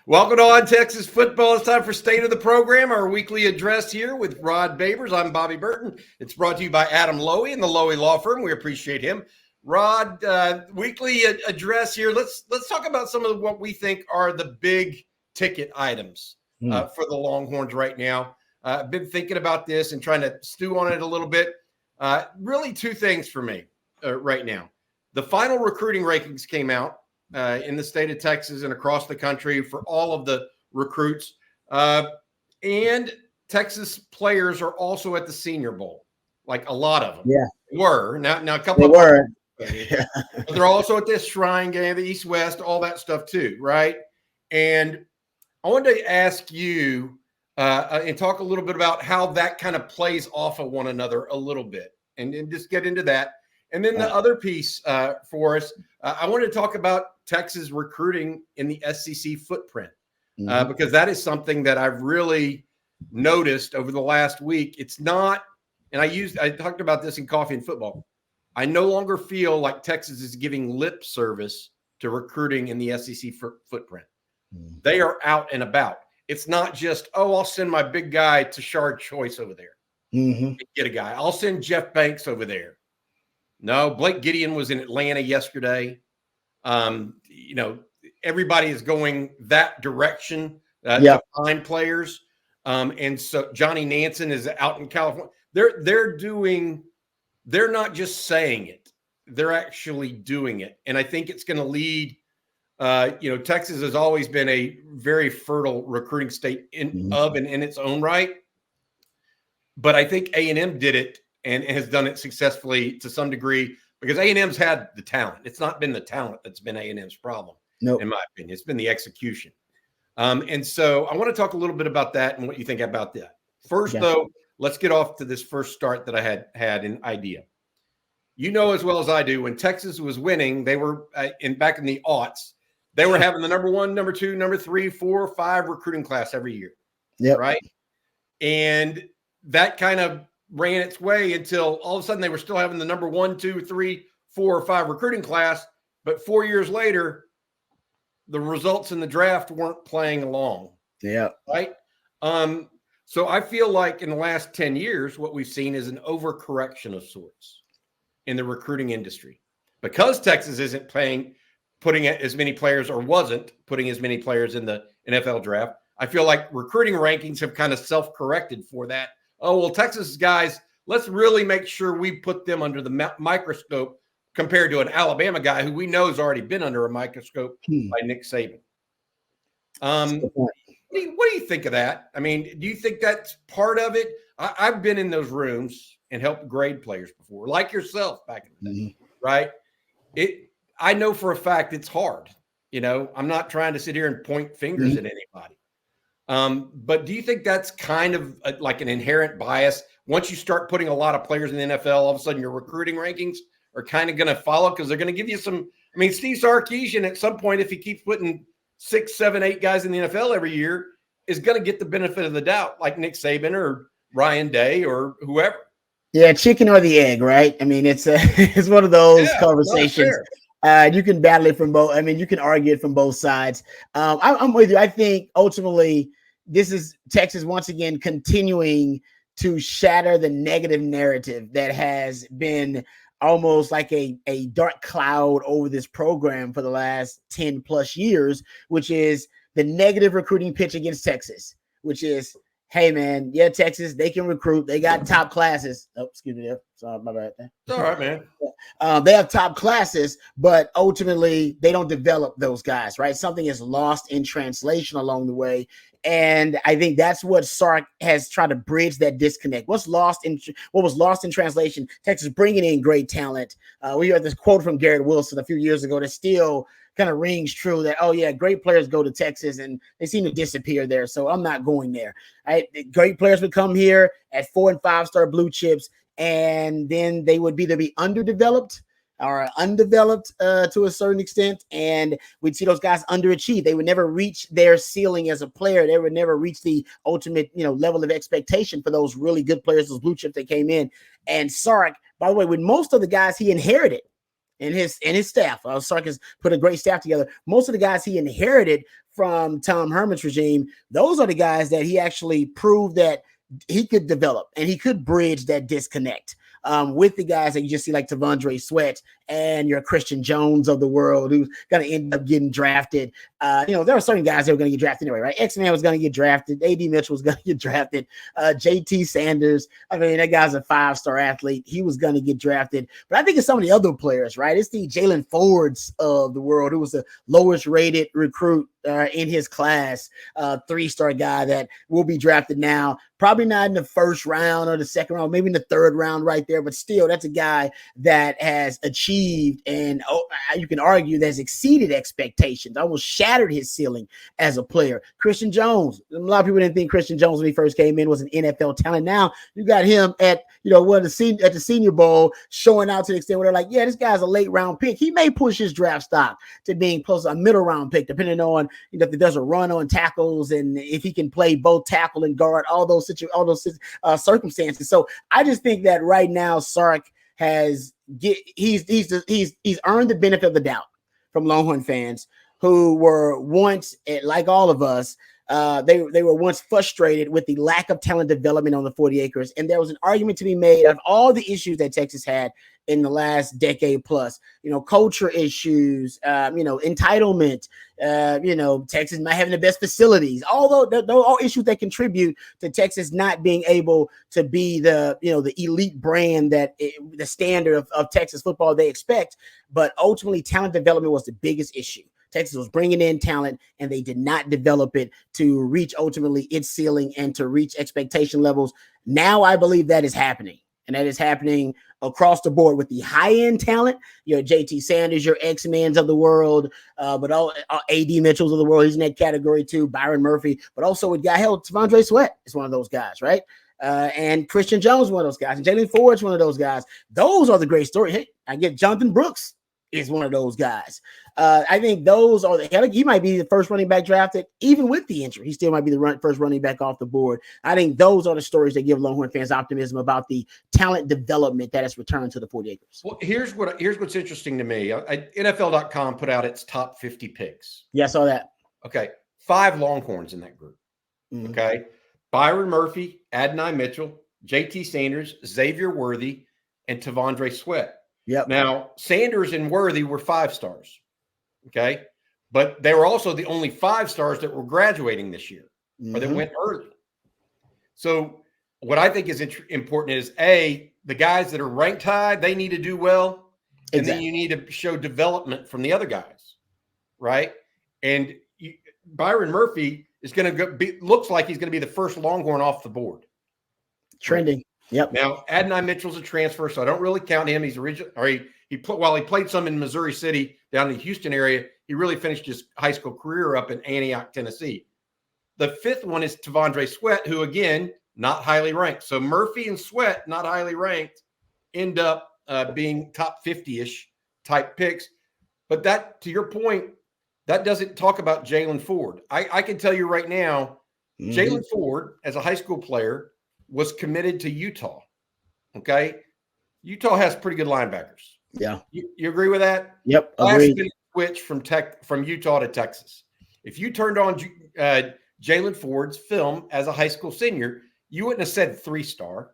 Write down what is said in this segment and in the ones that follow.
Welcome to On Texas Football. It's time for State of the Program, our weekly address here with Rod Babers. I'm Bobby Burton. It's brought to you by Adam Lowy and the Lowy Law Firm. We appreciate him. Rod, weekly address here. Let's talk about some of what we think are the big ticket items for the Longhorns right now. I've been thinking about this and trying to stew on it a little bit. Really two things for me right now. The final recruiting rankings came out in the state of Texas and across the country for all of the recruits. And Texas players are also at the Senior Bowl, like a lot of them. Yeah. Were. Now a couple they were. But they're also at this Shrine game, the East-West, all that stuff too, right? And I wanted to ask you and talk a little bit about how that kind of plays off of one another a little bit and just get into that. And then the other piece for us, I wanted to talk about Texas recruiting in the SEC footprint because that is something that I've really noticed over the last week. It's not, and I talked about this in Coffee and Football. I no longer feel like Texas is giving lip service to recruiting in the SEC footprint. They are out and about. It's not just, I'll send my big guy to Shard Choice over there. Get a guy. I'll send Jeff Banks over there. No, Blake Gideon was in Atlanta yesterday. Everybody is going that direction to find players. And so Johnny Nansen is out in California. They're not just saying it. They're actually doing it. And I think it's going to lead, Texas has always been a very fertile recruiting state in its own right. But I think A&M did it and has done it successfully to some degree because A&M's had the talent. It's not been the talent that's been A&M's problem, in my opinion. It's been the execution. And so I want to talk a little bit about that and what you think about that. First, though, let's get off to this first start that I had an idea. You know as well as I do, when Texas was winning, they were back in the aughts, they were having the number 1, number 2, number 3, 4, 5 recruiting class every year. Right? And that kind of ran its way until all of a sudden they were still having the number 1, 2, 3, 4, or 5 recruiting class. But 4 years later, the results in the draft weren't playing along. Right. So I feel like in the last 10 years, what we've seen is an overcorrection of sorts in the recruiting industry because Texas isn't putting as many players or wasn't putting as many players in the NFL draft. I feel like recruiting rankings have kind of self-corrected for that. Texas guys, let's really make sure we put them under the microscope compared to an Alabama guy who we know has already been under a microscope by Nick Saban. What do you think of that? I mean, do you think that's part of it? I've been in those rooms and helped grade players before, like yourself back in the day, right? I know for a fact it's hard. I'm not trying to sit here and point fingers at anybody. But do you think that's kind of like an inherent bias? Once you start putting a lot of players in the NFL, all of a sudden your recruiting rankings are kind of going to follow because they're going to give you some. I mean, Steve Sarkisian at some point, if he keeps putting 6, 7, 8 guys in the NFL every year, is going to get the benefit of the doubt, like Nick Saban or Ryan Day or whoever. Yeah, chicken or the egg, right? I mean, it's it's one of those conversations. You can battle it from both. I mean, you can argue it from both sides. I'm with you. I think ultimately this is Texas once again continuing to shatter the negative narrative that has been almost like a dark cloud over this program for the last 10 plus years, which is the negative recruiting pitch against Texas, which is, hey, man, Texas, they can recruit. They got top classes. Oh, excuse me. Sorry, my bad. It's all right, man. They have top classes, but ultimately they don't develop those guys, right? Something is lost in translation along the way. And I think that's what Sark has tried to bridge that disconnect. What was lost in translation, Texas bringing in great talent. We heard this quote from Garrett Wilson a few years ago that still kind of rings true that, great players go to Texas and they seem to disappear there. So I'm not going there. Right? Great players would come here at 4- and 5-star blue chips, and then they would either be underdeveloped or undeveloped to a certain extent, and we'd see those guys underachieve. They would never reach their ceiling as a player. They would never reach the ultimate, level of expectation for those really good players, those blue chips that came in. And Sark, by the way, with most of the guys he inherited and his staff, Sark has put a great staff together. Most of the guys he inherited from Tom Herman's regime, those are the guys that he actually proved that he could develop and he could bridge that disconnect with the guys that you just see like Tavondre Sweat and your Christian Jones of the world who's going to end up getting drafted. There are certain guys that were going to get drafted anyway, right? X-Man was going to get drafted. A.D. Mitchell was going to get drafted. J.T. Sanders, I mean, that guy's a 5-star athlete. He was going to get drafted. But I think it's some of the other players, right? It's the Jalen Fords of the world who was the lowest rated recruit in his class, 3-star guy that will be drafted now. Probably not in the first round or the second round, maybe in the third round right there. But still, that's a guy that has achieved and you can argue that's exceeded expectations, almost shattered his ceiling as a player. Christian Jones, a lot of people didn't think Christian Jones when he first came in was an NFL talent. Now you got him at at the Senior Bowl showing out to the extent where they're like, yeah, this guy's a late round pick. He may push his draft stock to being close to a middle round pick, depending on if he does a run on tackles and if he can play both tackle and guard, all those circumstances. So I just think that right now Sark has he's earned the benefit of the doubt from Longhorn fans who were once, like all of us, they were once frustrated with the lack of talent development on the 40 acres. And there was an argument to be made of all the issues that Texas had in the last decade plus, culture issues, entitlement, Texas not having the best facilities, although those are all issues that contribute to Texas not being able to be the elite brand that the standard of Texas football they expect. But ultimately talent development was the biggest issue. Texas was bringing in talent and they did not develop it to reach ultimately its ceiling and to reach expectation levels. Now I believe that is happening, and that is happening across the board with the high-end talent, your J.T. Sanders, your X-Mans of the world, but all A.D. Mitchells of the world. He's in that category too, Byron Murphy, but also with Tavondre Sweat is one of those guys, right? And Christian Jones is one of those guys, and Jalen Ford's one of those guys. Those are the great stories. Hey, I get Jonathan Brooks is one of those guys. I think those are he might be the first running back drafted, even with the injury. He still might be the first running back off the board. I think those are the stories that give Longhorn fans optimism about the talent development that has returned to the 40 acres. Well, here's what's interesting to me. NFL.com put out its top 50 picks. Yeah, I saw that. Okay. 5 Longhorns in that group. Mm-hmm. Okay. Byron Murphy, Adonai Mitchell, J.T. Sanders, Xavier Worthy, and Tavondre Sweat. Yep. Now, Sanders and Worthy were 5 stars. Okay. But they were also the only 5 stars that were graduating this year, or that went early. So what I think is important is, the guys that are ranked high, they need to do well. And then you need to show development from the other guys. Right. And Byron Murphy is going to looks like he's going to be the first Longhorn off the board. Trending. Yep. Now, Adonai Mitchell's a transfer, so I don't really count him. He's while he played some in Missouri City down in the Houston area, he really finished his high school career up in Antioch, Tennessee. The 5th one is Tavondre Sweat, who, again, not highly ranked. So Murphy and Sweat, not highly ranked, end up being top 50-ish type picks. But that, to your point, that doesn't talk about Jalen Ford. I can tell you right now, Jalen Ford, as a high school player, was committed to Utah. Okay. Utah has pretty good linebackers. Yeah. You agree with that? Yep. Last minute switch from Utah to Texas. If you turned on Jalen Ford's film as a high school senior, you wouldn't have said 3-star.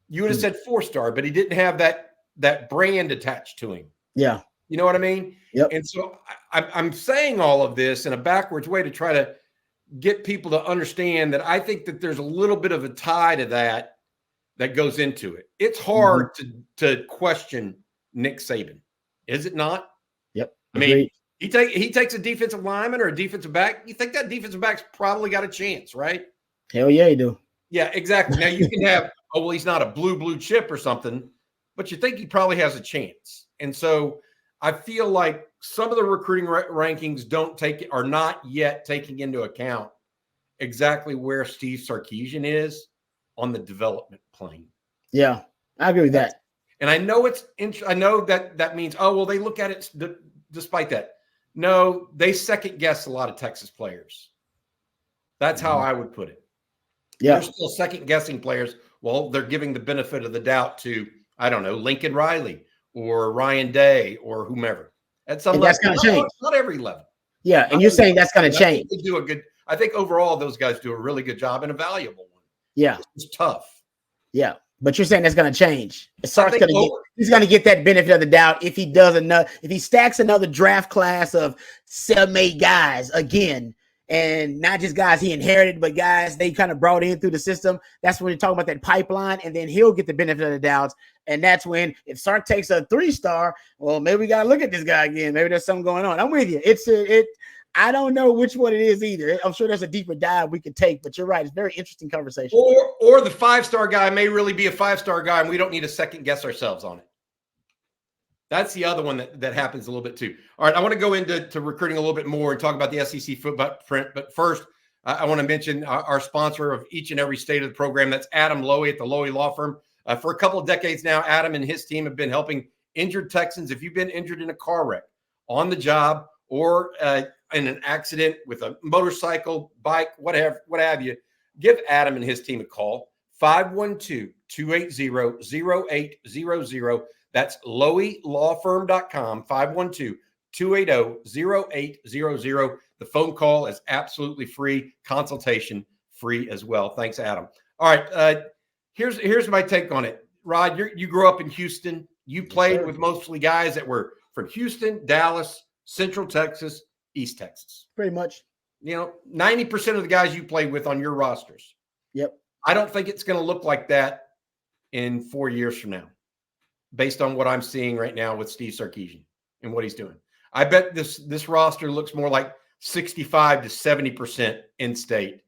You would have said 4-star, but he didn't have that brand attached to him. Yeah. You know what I mean? Yep. And so I'm saying all of this in a backwards way to try to get people to understand that I think that there's a little bit of a tie to that goes into it. It's hard to question Nick Saban, is it not? Yep. I mean, he takes a defensive lineman or a defensive back. You think that defensive back's probably got a chance, right? Hell yeah, you do. Yeah, exactly. Now you can have, he's not a blue chip or something, but you think he probably has a chance. And so I feel like some of the recruiting rankings are not yet taking into account exactly where Steve Sarkisian is on the development plane. Yeah, I agree with that. And I know I know that means, they look at it despite that. No, they second guess a lot of Texas players. That's how I would put it. Yeah. They're still second guessing players. Well, they're giving the benefit of the doubt to, I don't know, Lincoln Riley or Ryan Day or whomever. At some level, that's going to change. Not every level. Yeah, and you're saying that's going to change. They do a good. I think overall those guys do a really good job and a valuable one. Yeah, it's tough. Yeah, but you're saying that's going to change. Sark's going to he's going to get that benefit of the doubt if he does if he stacks another draft class of 7-8 guys again, and not just guys he inherited, but guys they kind of brought in through the system. That's when you're talking about that pipeline, and then he'll get the benefit of the doubt. And that's when if Sark takes a 3-star, well, maybe we got to look at this guy again. Maybe there's something going on. I'm with you. I don't know which one it is either. I'm sure there's a deeper dive we could take, but you're right. It's a very interesting conversation. Or the 5-star guy may really be a 5-star guy, and we don't need to second guess ourselves on it. That's the other one that happens a little bit too. All right, I want to go into recruiting a little bit more and talk about the SEC footprint. But first, I want to mention our sponsor of each and every state of the program. That's Adam Lowy at the Lowy Law Firm. For a couple of decades now, Adam and his team have been helping injured Texans. If you've been injured in a car wreck, on the job, or in an accident with a motorcycle, bike, what have you, give Adam and his team a call, 512-280-0800. That's loweylawfirm.com, 512-280-0800. The phone call is absolutely free, consultation free as well. Thanks, Adam. All right, here's my take on it. Rod, you grew up in Houston. You played with mostly guys that were from Houston, Dallas, Central Texas, East Texas. Pretty much. 90% of the guys you played with on your rosters. Yep. I don't think it's going to look like that in 4 years from now, based on what I'm seeing right now with Steve Sarkisian and what he's doing. I bet this roster looks more like 65 to 70% in-state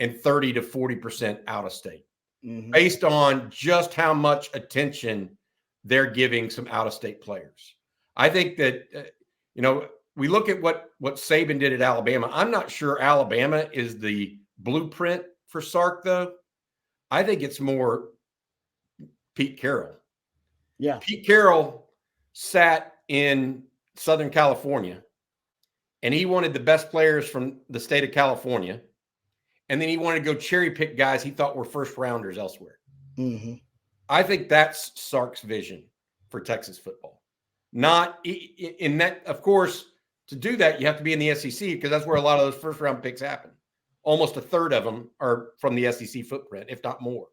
and 30 to 40% out-of-state, based on just how much attention they're giving some out-of-state players. I think that, we look at what Saban did at Alabama. I'm not sure Alabama is the blueprint for Sark, though. I think it's more Pete Carroll. Yeah. Pete Carroll sat in Southern California, and he wanted the best players from the state of California, and then he wanted to go cherry pick guys he thought were first rounders elsewhere. I think that's Sark's vision for Texas football. Not in that, of course, to do that, you have to be in the SEC because that's where a lot of those first round picks happen. Almost a third of them are from the SEC footprint, if not more.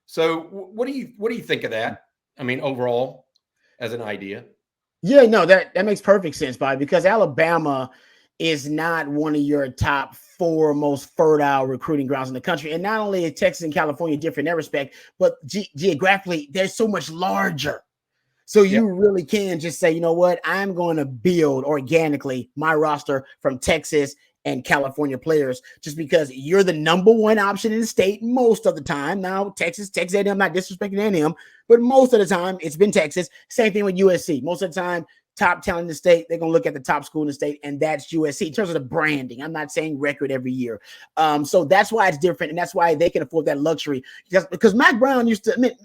So what do you think of that? I mean, overall, as an idea. Yeah, no, that makes perfect sense, Bobby, because Alabama is not one of your top 4 most fertile recruiting grounds in the country. And not only is Texas and California different in that respect, but geographically, they're so much larger. So you really can just say, you know what, I'm going to build organically my roster from Texas and California players just because you're the number one option in the state most of the time. Now, Texas A&M, not disrespecting A&M, but most of the time it's been Texas. Same thing with USC. Most of the time, top talent in the state, they're going to look at the top school in the state, and that's USC in terms of the branding. I'm not saying record every year. So that's why it's different, and that's why they can afford that luxury. Because Mac Brown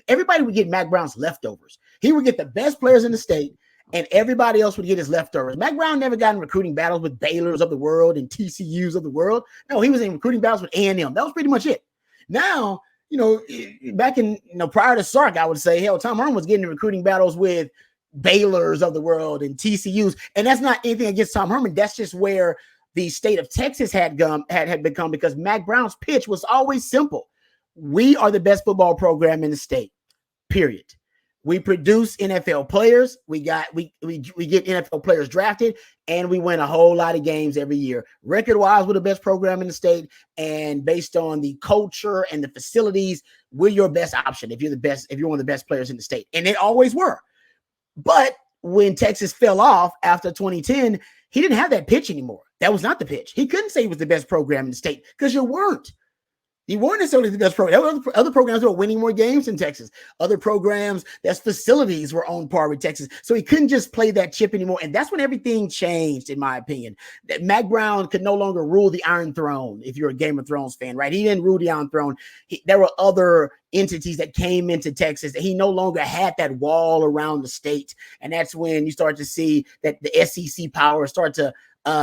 everybody would get Mac Brown's leftovers. He would get the best players in the state, and everybody else would get his leftovers. Mac Brown never got in recruiting battles with Baylors of the world and TCUs of the world. No, he was in recruiting battles with A&M. That was pretty much it. Now, back in, prior to Sark, I would say, hell, Tom Herman was getting in recruiting battles with Baylors of the world and TCUs. And that's not anything against Tom Herman. That's just where the state of Texas had become, because Mac Brown's pitch was always simple. We are the best football program in the state, period. We produce NFL players. We get NFL players drafted, and we win a whole lot of games every year. Record-wise, we're the best program in the state, and based on the culture and the facilities, we're your best option if you're one of the best players in the state. And they always were. But when Texas fell off after 2010, he didn't have that pitch anymore. That was not the pitch. He couldn't say he was the best program in the state because you weren't. You weren't necessarily the best program. There were other programs that were winning more games in Texas. Other programs, that's facilities were on par with Texas. So he couldn't just play that chip anymore. And that's when everything changed, in my opinion. That Mac Brown could no longer rule the Iron Throne, if you're a Game of Thrones fan, right? He didn't rule the Iron Throne. There were other entities that came into Texas that he no longer had that wall around the state. And that's when you start to see that the SEC power start to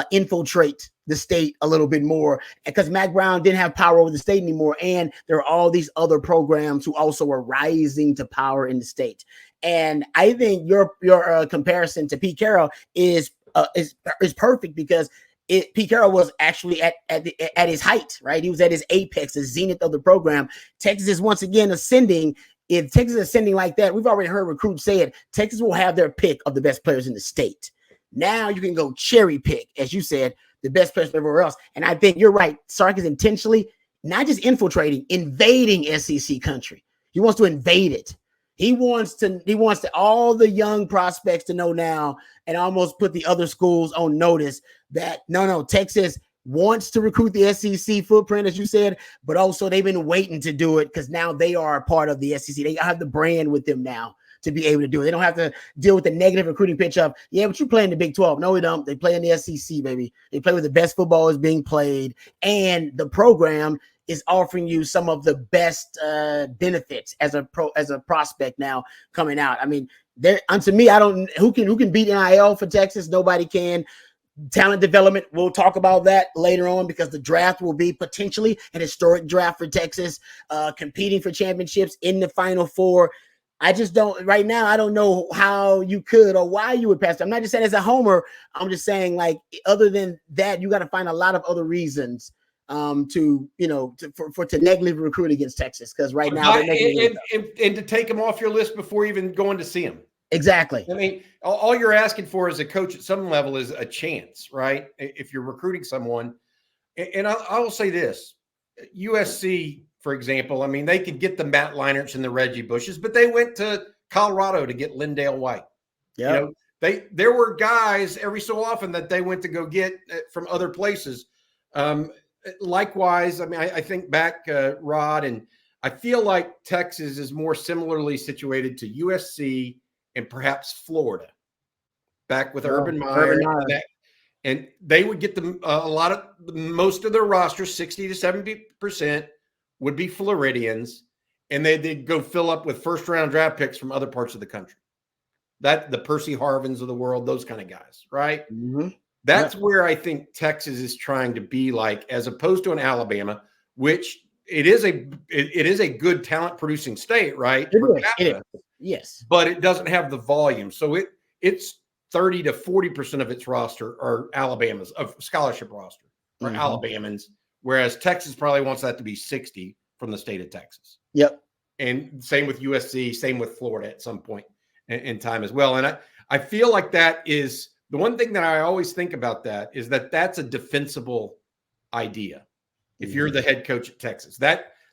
infiltrate the state a little bit more, because Mac Brown didn't have power over the state anymore. And there are all these other programs who also are rising to power in the state. And I think your comparison to Pete Carroll is is perfect because Pete Carroll was actually at his height, right? He was at his apex, the zenith of the program. Texas is once again ascending. If Texas is ascending like that, we've already heard recruits say it. Texas will have their pick of the best players in the state. Now you can go cherry pick, as you said, the best players everywhere else. And I think you're right. Sark is intentionally not just infiltrating, invading SEC country. He wants to invade it. He wants all the young prospects to know now and almost put the other schools on notice that no, Texas wants to recruit the SEC footprint, as you said, but also they've been waiting to do it because now they are a part of the SEC. They have the brand with them now to be able to do it. They don't have to deal with the negative recruiting pitch of, yeah, but you play in the Big 12. No, we don't. They play in the SEC, baby. They play with the best football is being played, and the program is offering you some of the best benefits as a prospect now coming out. I mean, to me, I don't who can beat NIL for Texas. Nobody can. Talent development, we'll talk about that later on because the draft will be potentially an historic draft for Texas, competing for championships in the Final Four. I just don't right now. I don't know how you could or why you would pass. I'm not just saying as a homer. I'm just saying like other than that, you got to find a lot of other reasons to negatively recruit against Texas because right now and to take them off your list before even going to see them. Exactly. I mean, all you're asking for as a coach at some level is a chance, right? If you're recruiting someone, and I will say this, USC, for example, I mean, they could get the Matt Leinerts and the Reggie Bushes, but they went to Colorado to get Lindale White. Yeah, there were guys every so often that they went to go get from other places. Likewise, I mean, I think back, Rod, and I feel like Texas is more similarly situated to USC and perhaps Florida, back with Urban Meyer. And they would get them most of their roster, 60 to 70% would be Floridians, and they'd go fill up with first-round draft picks from other parts of the country. The Percy Harvins of the world, those kind of guys, right? Mm-hmm. That's where I think Texas is trying to be like, as opposed to an Alabama, which it is a good talent-producing state, right? It is. Yes, but it doesn't have the volume. So it's 30 to 40% of its roster are Alabama's of scholarship roster or Alabamans, whereas Texas probably wants that to be 60 from the state of Texas. Yep. And same with USC, same with Florida at some point in time as well. And I feel like that is the one thing that I always think about that is that that's a defensible idea. If you're the head coach at Texas,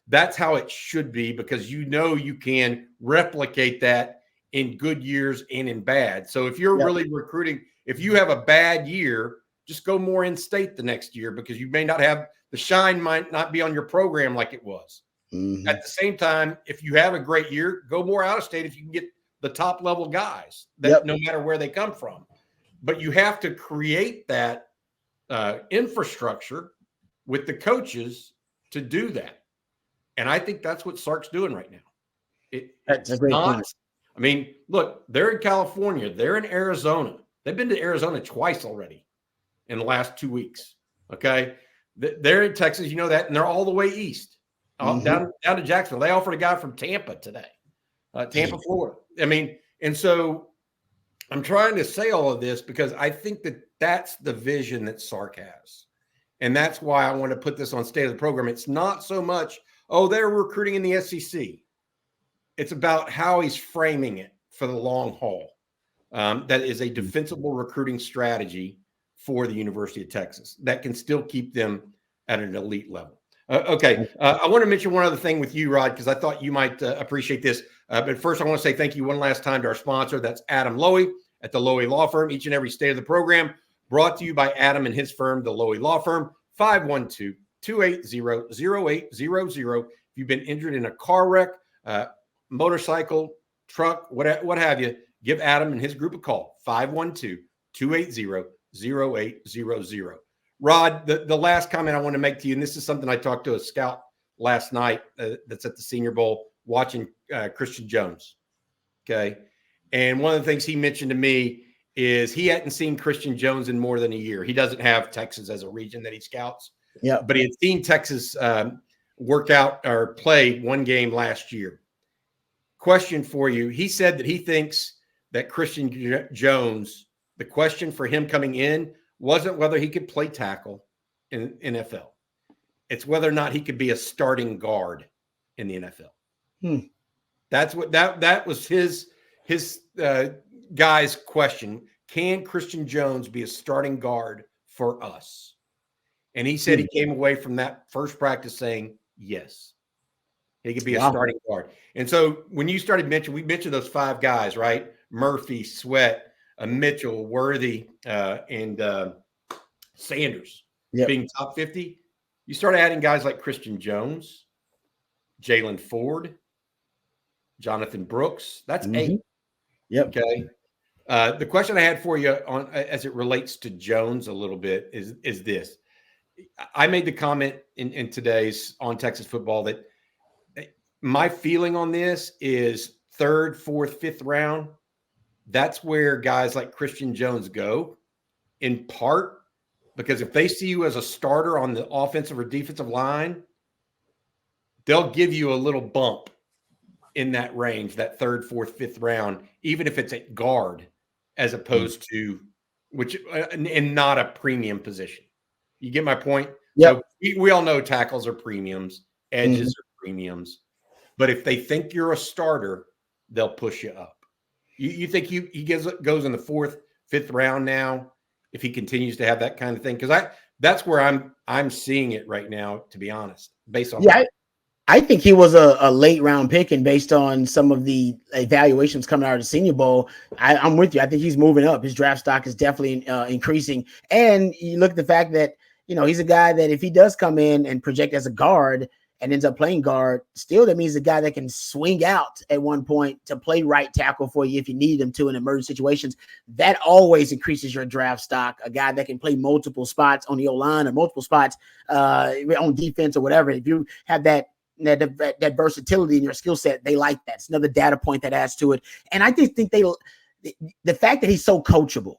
that's how it should be because you can replicate that in good years and in bad. So if you're really recruiting, if you have a bad year, just go more in state the next year because you may not have the shine might not be on your program like it was. Mm-hmm. At the same time, if you have a great year, go more out of state if you can get the top level guys that no matter where they come from. But you have to create that infrastructure with the coaches to do that. And I think that's what Sark's doing right now. It's not point. I mean, look, they're in California. They're in Arizona. They've been to Arizona twice already in the last 2 weeks. Okay. They're in Texas. You know that. And they're all the way east, down to Jacksonville. They offered a guy from Tampa today, Tampa, Florida. I mean, and so I'm trying to say all of this because I think that that's the vision that Sark has. And that's why I want to put this on State of the Program. It's not so much, they're recruiting in the SEC. It's about how he's framing it for the long haul. That is a defensible recruiting strategy for the University of Texas that can still keep them at an elite level. Okay. I want to mention one other thing with you, Rod, because I thought you might appreciate this. But first, I want to say thank you one last time to our sponsor. That's Adam Lowy at the Lowy Law Firm. Each and every State of the Program brought to you by Adam and his firm, the Lowy Law Firm, 512-280-0800. If you've been injured in a car wreck, motorcycle, truck, what have you, give Adam and his group a call, 512-280-0800. Rod, the last comment I want to make to you, and this is something I talked to a scout last night that's at the Senior Bowl watching Christian Jones, okay? And one of the things he mentioned to me is he hadn't seen Christian Jones in more than a year. He doesn't have Texas as a region that he scouts, but he had seen Texas work out or play one game last year. Question for you. He said that he thinks that Christian Jones the question for him coming in wasn't whether he could play tackle in NFL. It's whether or not he could be a starting guard in the NFL. That's what that was his guy's question. Can Christian Jones be a starting guard for us? And he said he came away from that first practice saying yes. He could be a starting guard. And so when you started mentioning, we mentioned those 5 guys, right? Murphy, Sweat, Mitchell, Worthy, and Sanders being top 50. You start adding guys like Christian Jones, Jalen Ford, Jonathan Brooks. That's 8. Yep. Okay. The question I had for you on as it relates to Jones a little bit is this. I made the comment in today's On Texas Football that my feeling on this is 3rd, 4th, 5th round. That's where guys like Christian Jones go, in part because if they see you as a starter on the offensive or defensive line, they'll give you a little bump in that range, that 3rd, 4th, 5th round, even if it's at guard, as opposed to and not a premium position. You get my point? Yep. So we all know tackles are premiums, edges are premiums, but if they think you're a starter, they'll push you up. You think he goes in the 4th, 5th round now if he continues to have that kind of thing? Because that's where I'm seeing it right now, to be honest, based on I think he was a late round pick, and based on some of the evaluations coming out of the Senior Bowl, I'm with you. I think he's moving up. His draft stock is definitely increasing. And you look at the fact that, he's a guy that if he does come in and project as a guard and ends up playing guard, still that means a guy that can swing out at one point to play right tackle for you if you need him to in emergency situations. That always increases your draft stock. A guy that can play multiple spots on the O-line or multiple spots on defense or whatever. If you have that versatility in your skill set, they like that. It's another data point that adds to it. And I just think the fact that he's so coachable,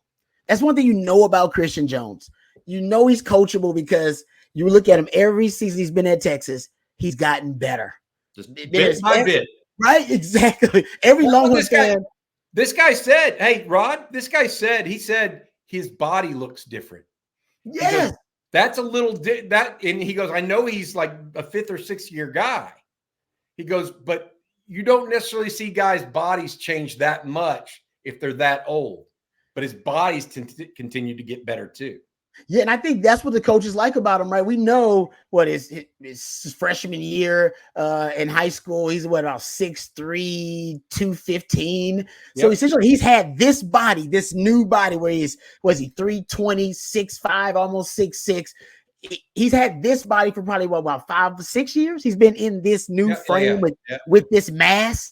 that's one thing about Christian Jones. He's coachable because you look at him every season he's been at Texas, he's gotten better. Just bit by bit. Right? Exactly. Every Longhorns fan. This guy said, hey, Rod, he said his body looks different. Yes. That's a little and he goes, I know he's like a 5th or 6th year guy. He goes, but you don't necessarily see guys' bodies change that much if they're that old. But his bodies continue to get better too. Yeah, and I think that's what the coaches like about him, right? We know what his freshman year in high school, he's about 6'3", 215. Yep. So essentially he's had this new body where he 320, 6'5", almost 6'6". He's had this body for probably about 5 to 6 years. He's been in this new frame with this mass.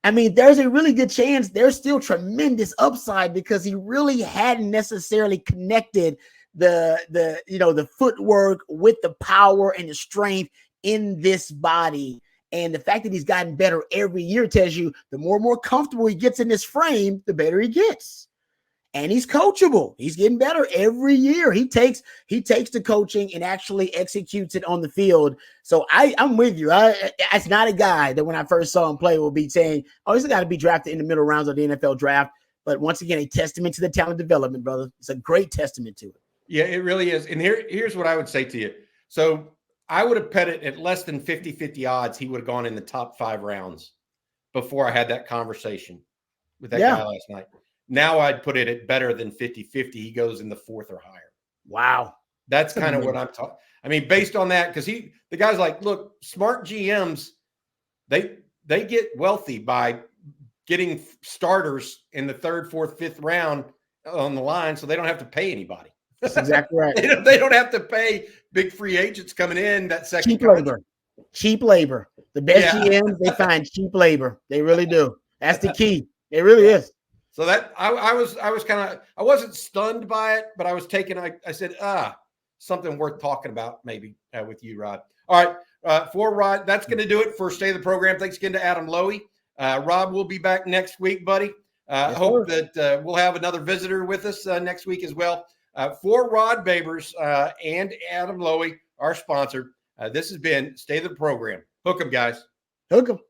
I mean, there's a really good chance there's still tremendous upside because he really hadn't necessarily connected the footwork with the power and the strength in this body. And the fact that he's gotten better every year tells you the more and more comfortable he gets in this frame, the better he gets. And he's coachable. He's getting better every year. He takes the coaching and actually executes it on the field. So I'm with you. It's not a guy that when I first saw him play will be saying, oh, he's got to be drafted in the middle rounds of the NFL draft. But once again, a testament to the talent development, brother. It's a great testament to it. Yeah, it really is. And here's what I would say to you. So I would have bet it at less than 50-50 odds he would have gone in the top 5 rounds before I had that conversation with that guy last night. Now I'd put it at better than 50-50. He goes in the 4th or higher. Wow. That's kind of what I'm talking. I mean, based on that, because the guy's like, look, smart GMs, they get wealthy by getting starters in the 3rd, 4th, 5th round on the line, so they don't have to pay anybody. That's exactly right. They don't have to pay big free agents coming in that second. Cheap labor. The best GMs, they find cheap labor. They really do. That's the key. It really is. So that I was kind of, I wasn't stunned by it, but I was taken. I said, something worth talking about maybe with you, Rod. All right, for Rod, that's going to do it for Stay of the Program. Thanks again to Adam Lowy. Rob will be back next week, buddy. Hope that we'll have another visitor with us next week as well. For Rod Babers and Adam Lowy, our sponsor, this has been Stay of the Program. Hook 'em, guys. Hook 'em.